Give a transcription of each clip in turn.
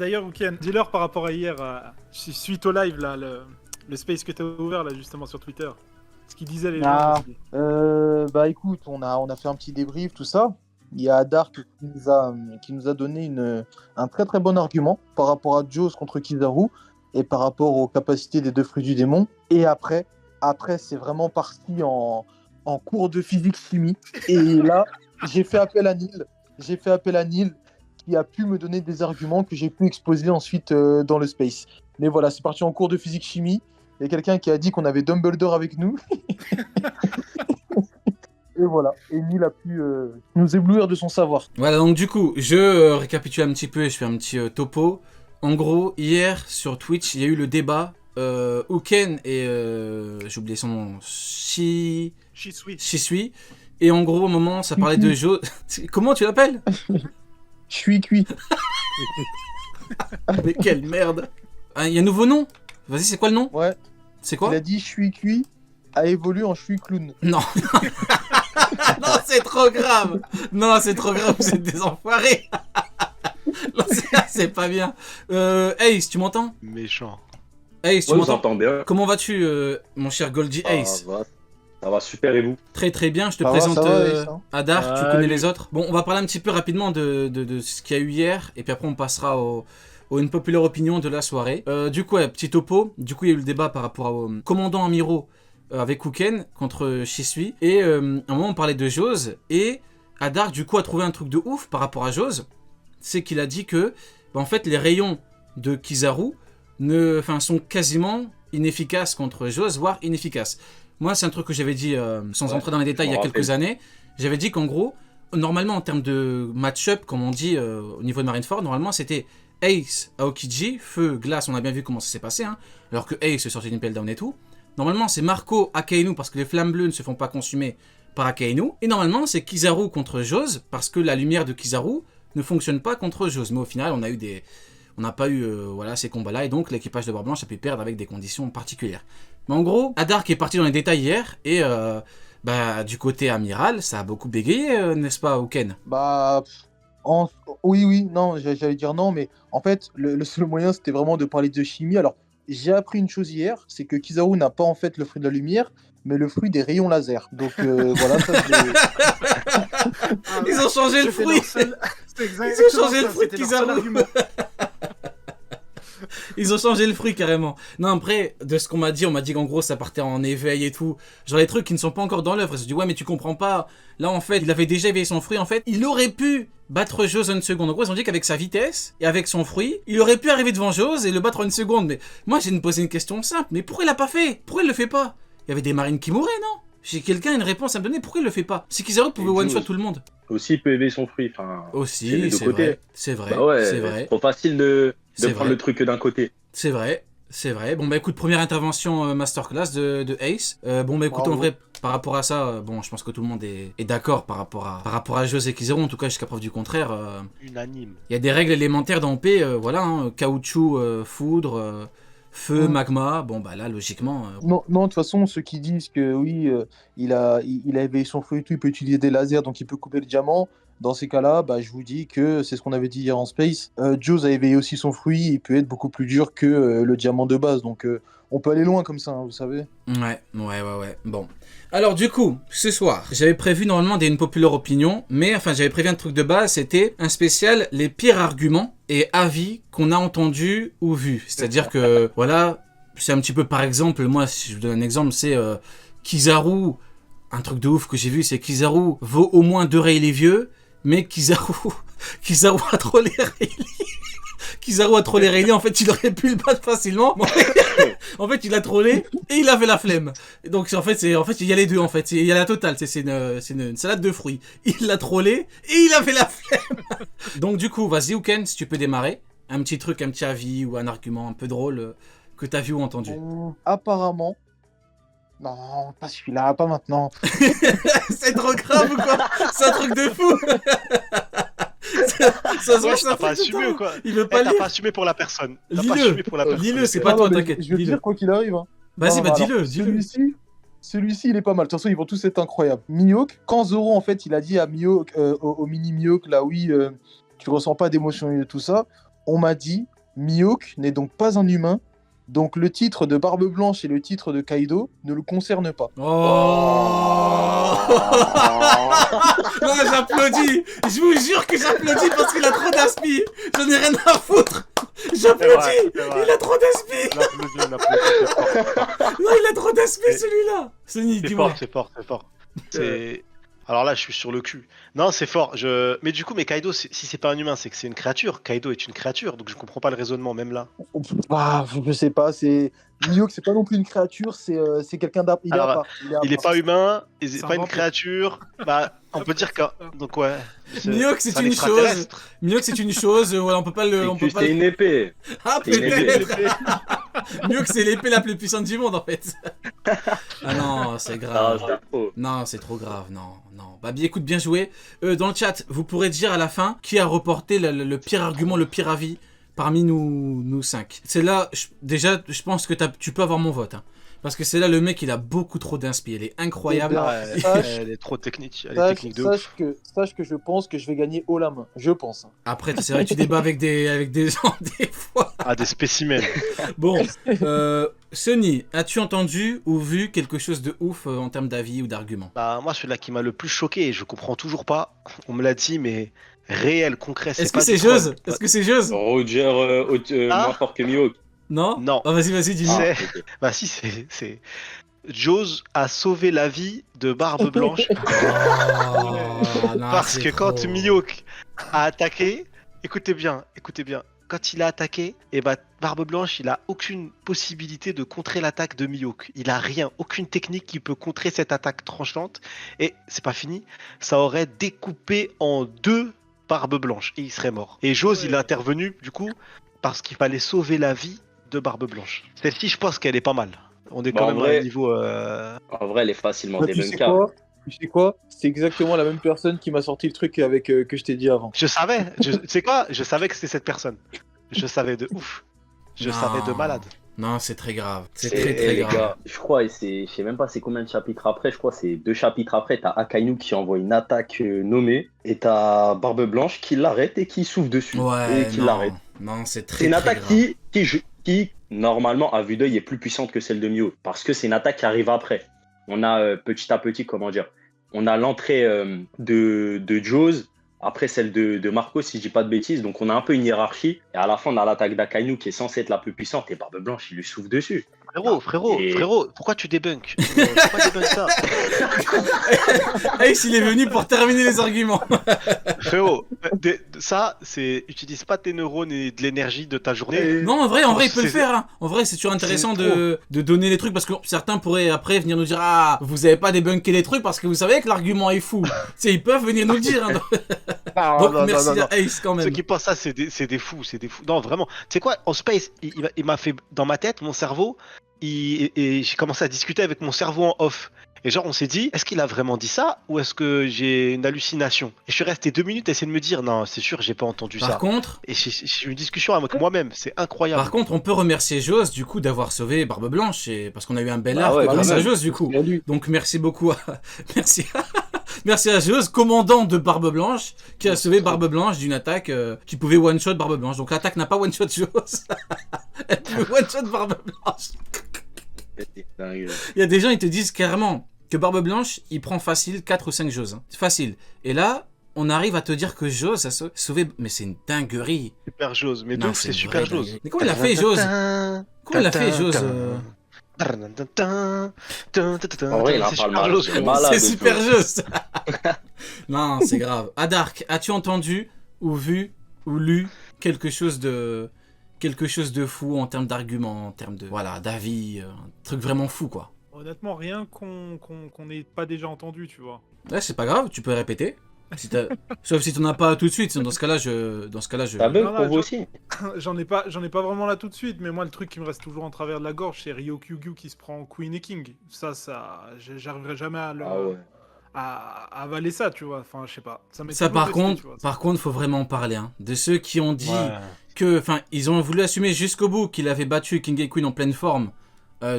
D'ailleurs, Ouken, dis-leur par rapport à hier, suite au live, là, le space que tu as ouvert, là, justement, sur Twitter. Ce qu'ils disaient les gens. Aussi. Bah écoute, on a fait un petit débrief, tout ça. Il y a Dark qui nous a donné un très très bon argument par rapport à Jaws contre Kizaru et par rapport aux capacités des deux fruits du démon. Et après c'est vraiment parti en cours de physique-chimie. Et là, j'ai fait appel à Neil qui a pu me donner des arguments que j'ai pu exposer ensuite dans le space. Mais voilà, c'est parti en cours de physique-chimie. Il y a quelqu'un qui a dit qu'on avait Dumbledore avec nous. Et voilà, et Neil a pu nous éblouir de son savoir. Voilà, donc du coup, je récapitule un petit peu et je fais un petit topo. En gros, hier, sur Twitch, il y a eu le débat. Ouken et... j'ai oublié son nom. Shisui. Et en gros, au moment, ça parlait de Jaws. Comment tu l'appelles? Je suis cuit. Mais quelle merde. Il y a un nouveau nom? Vas-y, c'est quoi le nom? Ouais. C'est quoi? Il a dit je suis cuit, a évolué en je suis clown. Non. Non, c'est trop grave. Non, c'est trop grave, vous êtes des enfoirés. Non, c'est pas bien. Ace, tu m'entends? Méchant. Ace, tu Ouais, m'entends? vous entendez? Comment vas-tu, mon cher Goldie Ace? Ça va super, et vous? Très très bien, je te Ça va, présente ça va, Ace, hein. Adar, tu connais les autres. Bon, on va parler un petit peu rapidement de ce qu'il y a eu hier, et puis après on passera une populaire opinion de la soirée. Du coup, petit topo, du coup il y a eu le débat par rapport au commandant Amiro avec Ouken contre Shisui, et à un moment on parlait de Jaws, et Adar du coup a trouvé un truc de ouf par rapport à Jaws, c'est qu'il a dit que, en fait, les rayons de Kizaru sont quasiment inefficaces contre Jaws, voire inefficaces. Moi, c'est un truc que j'avais dit, sans entrer dans les détails, il y a quelques années. J'avais dit qu'en gros, normalement, en termes de match-up, comme on dit au niveau de Marineford, normalement, c'était Ace, Aokiji, Feu, Glace, on a bien vu comment ça s'est passé, hein, alors que Ace est sorti d'une pelle down et tout. Normalement, c'est Marco, Akainu, parce que les flammes bleues ne se font pas consumer par Akainu. Et normalement, c'est Kizaru contre Jaws, parce que la lumière de Kizaru ne fonctionne pas contre Jaws. Mais au final, on n'a pas eu ces combats-là, et donc l'équipage de Barre Blanche a pu perdre avec des conditions particulières. Mais en gros, Adar qui est parti dans les détails hier, et du côté amiral, ça a beaucoup bégayé, n'est-ce pas, Ouken? Oui, non, j'allais dire non, mais en fait, le seul moyen, c'était vraiment de parler de chimie. Alors, j'ai appris une chose hier, c'est que Kizaru n'a pas en fait le fruit de la lumière, mais le fruit des rayons laser. Donc voilà, ça Ils ont changé le fruit. Ils ont changé le fruit de Kizaru. Ils ont changé le fruit carrément. Non, après, de ce qu'on m'a dit, on m'a dit qu'en gros ça partait en éveil et tout. Genre les trucs qui ne sont pas encore dans l'œuvre. Je dis ouais, mais tu comprends pas. Là en fait, il avait déjà éveillé son fruit. En fait, il aurait pu battre Jaws en une seconde. En gros, ils ont dit qu'avec sa vitesse et avec son fruit, il aurait pu arriver devant Jaws et le battre en une seconde. Mais moi, j'ai posé une question simple. Mais pourquoi il l'a pas fait? Pourquoi il le fait pas? Il y avait des marines qui mouraient, non? J'ai quelqu'un une réponse à me donner. Pourquoi il le fait pas? C'est Kizaru pouvait one shot tout le monde. Aussi, il peut éveiller son fruit. Aussi, c'est vrai. C'est vrai. Bah ouais, c'est vrai. Trop facile de prendre vrai. le truc que d'un côté. C'est vrai. Bon bah écoute, première intervention masterclass de Ace. Bon bah écoute, en vrai, par rapport à ça, je pense que tout le monde est d'accord par rapport à Jaws et Kizaru, en tout cas jusqu'à preuve du contraire. Unanime. Il y a des règles élémentaires dans P, caoutchouc, foudre, feu, magma. Bon bah là, logiquement. Non, de toute façon, ceux qui disent que oui, il a éveillé son fruit et tout, il peut utiliser des lasers, donc il peut couper le diamant. Dans ces cas-là, je vous dis que c'est ce qu'on avait dit hier en Space. Jaws a éveillé aussi son fruit, il peut être beaucoup plus dur que le diamant de base. Donc on peut aller loin comme ça, hein, vous savez. Ouais. Bon. Alors du coup, ce soir, j'avais prévu normalement une populaire opinion, mais j'avais prévu un truc de base, c'était un spécial les pires arguments et avis qu'on a entendus ou vus. C'est-à-dire que, voilà, c'est un petit peu par exemple, moi, si je vous donne un exemple, c'est Kizaru, un truc de ouf que j'ai vu, c'est Kizaru vaut au moins 2 Rayleigh vieux, mais Kizaru a trollé Rayleigh. Kizaru a trollé Rayleigh, en fait, il aurait pu le battre facilement. En fait, il a trollé et il avait la flemme. Donc, en fait, il y a les deux, en fait. Il y a la totale. C'est une salade de fruits. Il l'a trollé et il avait la flemme. Donc, du coup, vas-y, Ouken, si tu peux démarrer. Un petit truc, un petit avis ou un argument un peu drôle que t'as vu ou entendu. Apparemment. Non, pas celui-là, pas maintenant. C'est trop grave ou quoi? C'est un truc de fou. Ça se voit, T'as pas assumé ou quoi? Il veut pas T'as lire. pas assumé pour la personne. Lis-le, c'est pas toi, t'inquiète. Je vais dire quoi qu'il arrive. Hein. Vas-y, Non, dis-le. Celui-ci, il est pas mal. De toute façon, ils vont tous être incroyables. Mihawk, quand Zoro, en fait, il a dit à Mihawk, au mini Mihawk, là, oui, tu ressens pas d'émotion et tout ça, on m'a dit, Mihawk n'est donc pas un humain, donc le titre de Barbe Blanche et le titre de Kaido ne le concernent pas. Oh Non, j'applaudis. Je vous jure que j'applaudis parce qu'il a trop d'aspi. J'en ai rien à foutre. J'applaudis. Il a trop d'aspi. Non, il a trop d'aspi celui-là. Sony, C'est dis-moi. fort, c'est fort, c'est fort. C'est... Alors là, je suis sur le cul. Non, c'est fort. Mais du coup, mais Kaido, si c'est pas un humain, c'est que c'est une créature. Kaido est une créature, donc je comprends pas le raisonnement, même là. Bah, je sais pas, c'est Mihawk, c'est pas non plus une créature, c'est quelqu'un d'à il est à Alors, part. Il est pas humain, il C'est est un pas une vampire. créature. Bah, on peut dire que. Donc ouais. Mihawk, c'est un une extraterrestre. Mihawk, c'est une chose. Voilà, on peut pas le. On peut pas C'est le... une épée. Ah, c'est une peut-être. Mihawk, c'est l'épée la plus puissante du monde en fait. Ah non, c'est Ah, grave. c'est trop. Non, c'est trop grave, non, non. Babi, écoute, bien joué. Dans le chat, vous pourrez dire à la fin qui a reporté le pire argument, le pire avis parmi nous 5. C'est là, déjà, je pense que tu peux avoir mon vote. Hein. Parce que c'est là, le mec, il a beaucoup trop d'inspi. Elle est incroyable. Eh ben, Ouais, elle est trop technique. Elle est technique de ouf. sache que je pense que je vais gagner haut la main. Je pense. Après, c'est vrai que tu débats avec des gens des fois. Ah, des spécimens. Bon, Sony, as-tu entendu ou vu quelque chose de ouf en termes d'avis ou d'arguments? Bah, moi, celui-là qui m'a le plus choqué, et je comprends toujours pas. On me l'a dit, mais réel, concret. Est-ce pas que c'est du troll. Jose? Est-ce que c'est Jose? Roger, Ah. moins fort que Mihawk. Non? Non. Ah, vas-y, dis-moi. C'est- ok. Bah, si, c'est. Jose a sauvé la vie de Barbe Blanche Oh, non, parce c'est que quand trop. Mihawk a attaqué, écoutez bien, quand il a attaqué, et bah Barbe Blanche, il a aucune possibilité de contrer l'attaque de Mihawk. Il a rien, aucune technique qui peut contrer cette attaque tranchante. Et c'est pas fini, ça aurait découpé en deux Barbe Blanche et il serait mort. Et Jose, il est intervenu du coup parce qu'il fallait sauver la vie de Barbe Blanche. Celle-ci, je pense qu'elle est pas mal. On est Bah, quand en même à vrai- un niveau. En vrai, elle est facilement Bah, tu sais débunkable. quoi? Tu sais quoi? C'est exactement la même personne qui m'a sorti le truc avec que je t'ai dit avant. Je savais, tu sais quoi? Je savais que c'était cette personne. Je savais de ouf. Je Non. savais de malade. Non, c'est très grave. C'est Et- très et très les grave. gars, je crois, je sais même pas c'est combien de chapitres après, je crois que c'est 2 chapitres après, t'as Akainu qui envoie une attaque nommée, et t'as Barbe Blanche qui l'arrête et qui souffle dessus. Ouais, et qui non. l'arrête. Non, c'est très C'est une très attaque grave. qui, normalement, à vue d'œil, est plus puissante que celle de Mio, parce que c'est une attaque qui arrive après. On a petit à petit, comment dire, on a l'entrée de Jaws, après celle de Marco, si je dis pas de bêtises, donc on a un peu une hiérarchie, et à la fin, on a l'attaque d'Akainu qui est censée être la plus puissante, et Barbe Blanche, il lui souffle dessus. Et- Frérot, pourquoi tu débunks? Pourquoi débunk ça? Ace, il est venu pour terminer les arguments. Frérot, ça, c'est. Utilise pas tes neurones et de l'énergie de ta journée. Non, en vrai, il peut le C'est- faire. Hein. En vrai, c'est toujours intéressant c'est de donner les trucs parce que certains pourraient après venir nous dire ah, vous avez pas débunké les trucs parce que vous savez que l'argument est fou. Tu sais, ils peuvent venir nous le dire. Hein. Donc, merci à Ace quand Ceux même. qui pensent ça, c'est des fous, c'est des fous. Non, vraiment. Tu sais quoi, en space, il m'a fait dans ma tête, mon cerveau, et j'ai commencé à discuter avec mon cerveau en off. Et genre, on s'est dit, est-ce qu'il a vraiment dit ça ou est-ce que j'ai une hallucination? Et je suis resté 2 minutes à essayer de me dire, non, c'est sûr, j'ai pas entendu Par ça. contre, Et j'ai eu une discussion avec moi-même, c'est incroyable. Par contre, on peut remercier Joss du coup d'avoir sauvé Barbe Blanche parce qu'on a eu un bel Bah arc ouais, grâce quand à même. Joss du coup. C'est à lui. Donc merci beaucoup à merci merci à Joss, commandant de Barbe Blanche, qui a sauvé Barbe Blanche d'une attaque qui pouvait one shot Barbe Blanche. Donc l'attaque n'a pas one shot Joss. Elle pouvait one shot Barbe Blanche. C'est dingue. Il y a des gens ils te disent carrément que Barbe Blanche, il prend facile 4 ou 5 Joss. Hein. C'est facile. Et là, on arrive à te dire que Joss a sauvé, mais c'est une dinguerie. Super Jose, mais Non, de ouf, c'est c'est une super vraie Jose. dinguerie. Mais comment il a fait Joss? Comment il a fait Joss En vrai, il en C'est parle super mal. Jose, C'est frérot. malade. C'est et super tout. juste. Non, c'est grave. Adark, as-tu entendu ou vu ou lu quelque chose de fou en termes d'arguments, en termes de voilà d'avis, un truc vraiment fou quoi. Honnêtement, rien qu'on n'ait pas déjà entendu, tu vois. Ouais, c'est pas grave, tu peux répéter. Si sauf si t'en as pas tout de suite. Dans ce cas-là, je. T'as bug Non, pour non, vous aussi? J'en ai pas vraiment là tout de suite, mais moi le truc qui me reste toujours en travers de la gorge, c'est Ryokyugyu qui se prend Queen et King. Ça, j'arriverai jamais à, Ah ouais. à avaler ça, tu vois. Enfin, je sais pas. m'est Ça toujours par resté, contre, tu vois. faut vraiment en parler. Hein. De ceux qui ont dit Ouais. que, enfin, ils ont voulu assumer jusqu'au bout qu'il avait battu King et Queen en pleine forme.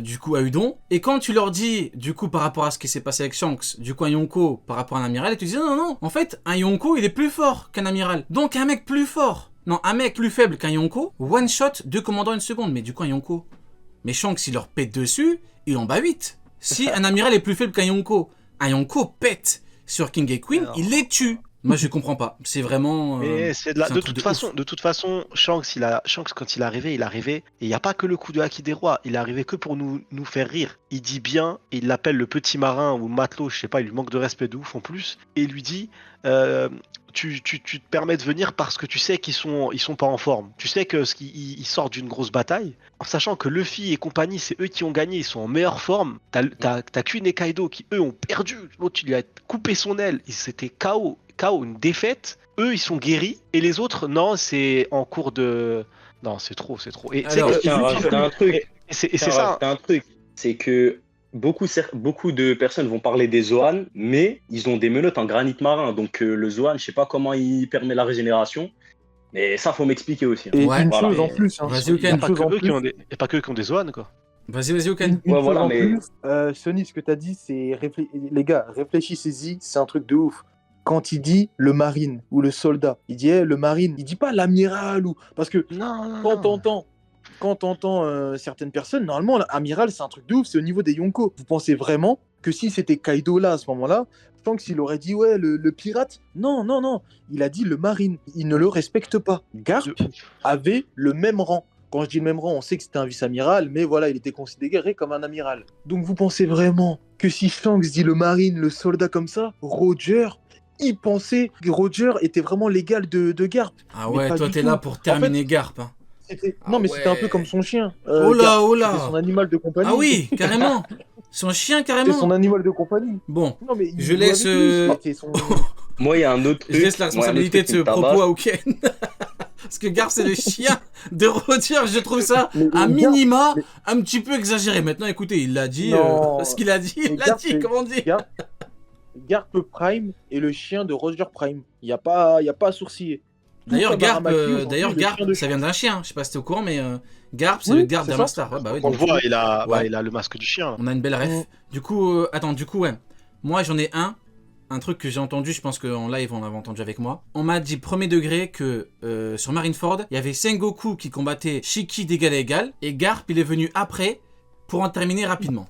Du coup à Udon, et quand tu leur dis du coup par rapport à ce qui s'est passé avec Shanks, du coup un Yonko par rapport à un amiral, et tu dis non, en fait un Yonko il est plus fort qu'un amiral, donc un mec plus fort Non, un mec plus faible qu'un Yonko, one shot, 2 commandants 1 seconde. Mais du coup, un Yonko. Mais Shanks, il leur pète dessus, il en bat 8. Si un amiral est plus faible qu'un Yonko pète sur King et Queen, Alors. il les tue. Moi, je comprends pas. C'est vraiment. Mais c'est de un truc ouf. toute façon, Shanks, quand il est arrivé, et il n'y a pas que le coup de Haki des rois, il est arrivé que pour nous faire rire. Il dit bien, il l'appelle le petit marin ou matelot, je sais pas, il lui manque de respect de ouf en plus, et il lui dit, tu te permets de venir parce que tu sais qu'ils sont pas en forme. Tu sais que ils sortent d'une grosse bataille, en sachant que Luffy et compagnie, c'est eux qui ont gagné, ils sont en meilleure forme. T'as Queen et Kaido qui eux ont perdu. L'autre, il lui a coupé son aile, c'était KO, une défaite. Eux, ils sont guéris, et les autres, non, c'est en cours de. Non, c'est trop. Et Alors, c'est Tiens, rajouter un truc. c'est ça. Rajouter un truc. C'est que beaucoup de personnes vont parler des Zoan, mais ils ont des menottes en granit marin. Donc le Zoan, je sais pas comment il permet la régénération. Mais ça, faut m'expliquer aussi. Et Ouais. une Voilà. chose en plus. Hein. Vas-y, Il n'y a Oken. pas que eux qui ont des, y a pas que eux qui ont des Zoan, quoi. Vas-y, Oken. Une Ouais, chose voilà, en mais- plus, Sony, ce que tu as dit, c'est. Les gars, réfléchissez-y, c'est un truc de ouf. Quand il dit le marine ou le soldat, il dit le marine, il dit pas l'amiral ou. Parce que Non. quand t'entends certaines personnes, normalement, l'amiral, c'est un truc de ouf, c'est au niveau des Yonko. Vous pensez vraiment que si c'était Kaido là à ce moment-là, je pense qu'il aurait dit ouais, le pirate? Non. Il a dit le marine. Il ne le respecte pas. Garp avait le même rang. Quand je dis le même rang, on sait que c'était un vice-amiral, mais voilà, il était considéré comme un amiral. Donc vous pensez vraiment que si Shanks dit le marine, le soldat comme ça, Roger, il pensait que Roger était vraiment l'égal de Garp? Ah Mais ouais, pas toi, du t'es tout. là pour terminer Garp. Hein. Non, mais Ah c'était un ouais. peu comme son chien. Oh là, Garp, oh là. c'était son animal de compagnie. Ah oui, carrément. Son chien, C'était carrément. son animal de compagnie. Bon, Non, mais il Je jouait laisse, avec lui, c'était son- Moi, il y a un autre truc. je laisse la moi, il y a un autre responsabilité de truc ce qui me tabasse. propos à Oken. Parce que Garp, c'est le chien de Roger. Je trouve ça, Mais à Garp, minima, mais- un petit peu exagéré. Maintenant, écoutez, il l'a dit. Non. Ce qu'il a dit, il Mais l'a Garp, dit. c'est- Comment on dit Garp Prime est le chien de Roger Prime. Il n'y a pas à sourciller. Tout D'ailleurs, comme Garp, Aramaki, aujourd'hui, le Garp, chien de ça vient d'un chien. Je sais pas si t'es au courant, mais Garp, c'est Oui, le Garp c'est ça. d'Amastar. Ouais, bah oui, On le donc, voit, il a Ouais. le masque du chien. on a une belle ref. Mm. Du coup, ouais. Moi, j'en ai un truc que j'ai entendu, je pense qu'en live, on l'avait entendu avec moi. On m'a dit premier degré que sur Marineford, il y avait Sengoku qui combattait Shiki d'égal à égal, et Garp, il est venu après pour en terminer rapidement.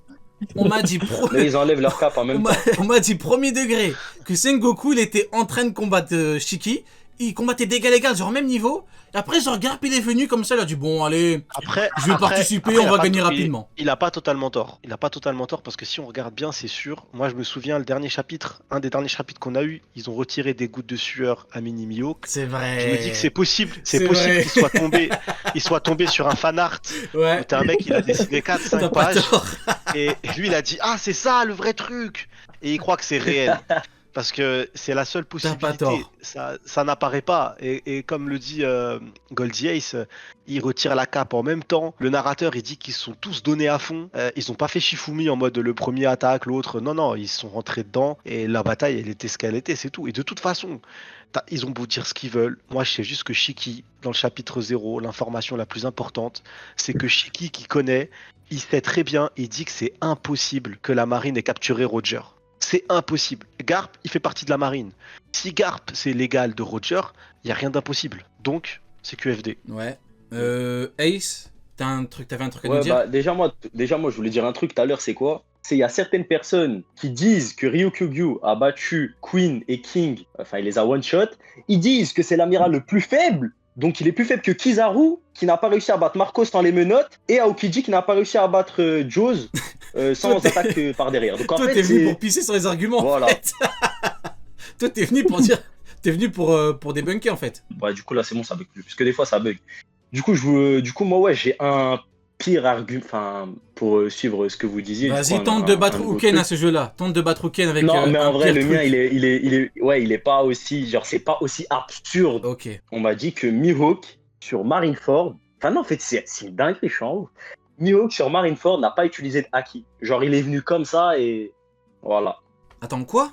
On m'a dit, Mais ils enlèvent leur cap en même temps. on m'a dit premier degré que Sengoku, il était en train de combattre Shiki, il combattait d'égal à égal, genre au même niveau, et après, genre Garp, il est venu comme ça, il a dit, bon, allez, Après, je vais participer, on il a va pas gagner tout- rapidement. Il a pas totalement tort. Il a pas totalement tort parce que si on regarde bien, c'est sûr. Moi, je me souviens, un des derniers chapitres qu'on a eu, ils ont retiré des gouttes de sueur à Mini Mihawk. C'est vrai. Je me dis que c'est possible C'est vrai. qu'il soit tombé sur un fan art. Ouais, Où t'as un mec, il a dessiné 4-5 t'as pas pages. tort. Et lui, il a dit ah, c'est ça le vrai truc. Et il croit que c'est réel. Parce que c'est la seule pas possibilité. tort. Ça n'apparaît pas. Et comme le dit Goldie Ace, il retire la cape en même temps. Le narrateur, il dit qu'ils se sont tous donnés à fond. Ils n'ont pas fait Shifumi en mode le premier attaque, l'autre. Non, ils sont rentrés dedans. Et la bataille, elle était ce qu'elle était, c'est tout. Et de toute façon, ils ont beau dire ce qu'ils veulent. Moi, je sais juste que Shiki, dans le chapitre 0, l'information la plus importante, c'est que Shiki, qui connaît, il sait très bien, il dit que c'est impossible que la marine ait capturé Roger. C'est impossible. Garp, il fait partie de la marine. Si Garp, c'est l'égal de Roger, il n'y a rien d'impossible. Donc, c'est QFD. Ouais. Ace, t'avais un truc à nous Ouais, dire bah, déjà, moi, je voulais dire un truc tout à l'heure, c'est quoi? C'est il y a certaines personnes qui disent que Ryukyu a battu Queen et King, enfin, il les a one-shot. Ils disent que c'est l'amiral le plus faible, donc il est plus faible que Kizaru, qui n'a pas réussi à battre Marcos sans les menottes, et Aokiji, qui n'a pas réussi à battre Jaws sans Toi, attaque par derrière. Donc en Toi, fait, t'es venu c'est- pour pisser sur les arguments, Voilà. en fait. Toi, t'es venu pour dire... T'es venu pour débunker, en fait. Ouais, du coup, là, c'est bon, ça bug plus, parce que des fois, ça bug. Du coup, moi, ouais, j'ai un pire argument, enfin, pour suivre ce que vous disiez. du Vas-y, coup, tente de battre nouveau Uken truc. à ce jeu-là. Tente de battre Uken avec Non, mais un en vrai, pire le mien, truc. il est pas aussi, genre, c'est pas aussi absurde. Ok. On m'a dit que Mihawk sur Marineford, enfin non, en fait, c'est une dinguerie, je suis en ouf. Mihawk sur Marineford n'a pas utilisé de haki. Genre, il est venu comme ça et voilà. Attends, quoi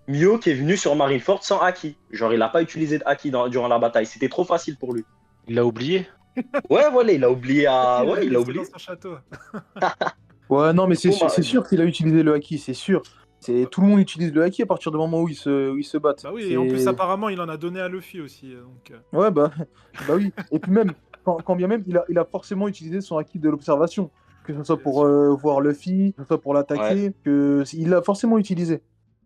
Mihawk est venu sur Marineford sans haki. Genre, il n'a pas utilisé de haki durant la bataille. C'était trop facile pour lui. Il l'a oublié. Ouais, voilà, il a oublié à. Ouais, il a laissé oublié. dans son château. Ouais, non, mais c'est Bon, bah, sûr qu'il a utilisé le haki, c'est sûr. Tout le monde utilise le haki à partir du moment où ils se battent. Bah oui, et en plus, C'est- apparemment, il en a donné à Luffy aussi. Donc, Ouais, bah oui. Et puis même, quand bien même, il a forcément utilisé son haki de l'observation. Que ce soit Bien pour sûr. voir Luffy, que ce soit pour l'attaquer, il l'a forcément utilisé.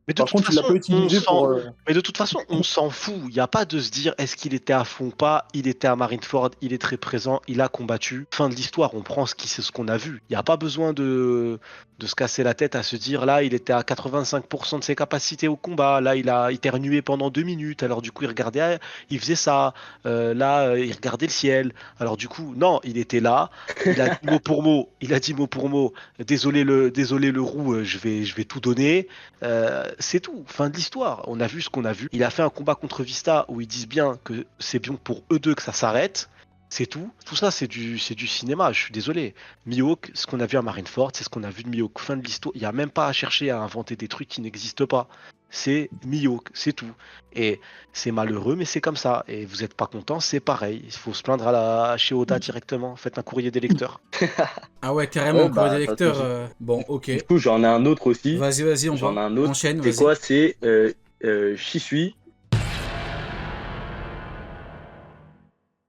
Mais de Par toute contre, il l'a façon, pas utilisé pour. Mais de toute façon, on s'en fout. Il n'y a pas de se dire est-ce qu'il était à fond ou pas. Il était à Marineford, il est très présent, il a combattu. Fin de l'histoire, on prend ce qu'on a vu. Il n'y a pas besoin de se casser la tête à se dire là, il était à 85% de ses capacités au combat. Là, il a éternué pendant 2 minutes. Alors du coup, il regardait, il faisait ça. Il regardait le ciel. Alors du coup, non, il était là. Il a dit mot pour mot. Il a dit mot pour mot. Désolé le roux, je vais tout donner. C'est tout, fin de l'histoire. On a vu ce qu'on a vu. Il a fait un combat contre Vista où ils disent bien que c'est bien pour eux deux que ça s'arrête. C'est tout. Tout ça, c'est du cinéma. Je suis désolé. Mihawk, ce qu'on a vu à Marineford, c'est ce qu'on a vu de Mihawk. Fin de l'histoire. Il n'y a même pas à chercher à inventer des trucs qui n'existent pas. C'est Mihawk, c'est tout. Et c'est malheureux, mais c'est comme ça. Et vous n'êtes pas content, c'est pareil. Il faut se plaindre chez Oda directement. Faites un courrier des lecteurs. Ah ouais, carrément, Ouais, courrier bah, des ça, lecteurs. c'est- Bon, ok. Du coup, j'en ai un autre aussi. Vas-y, on J'en ai un autre. enchaîne, C'est vas-y. quoi? C'est Shisui.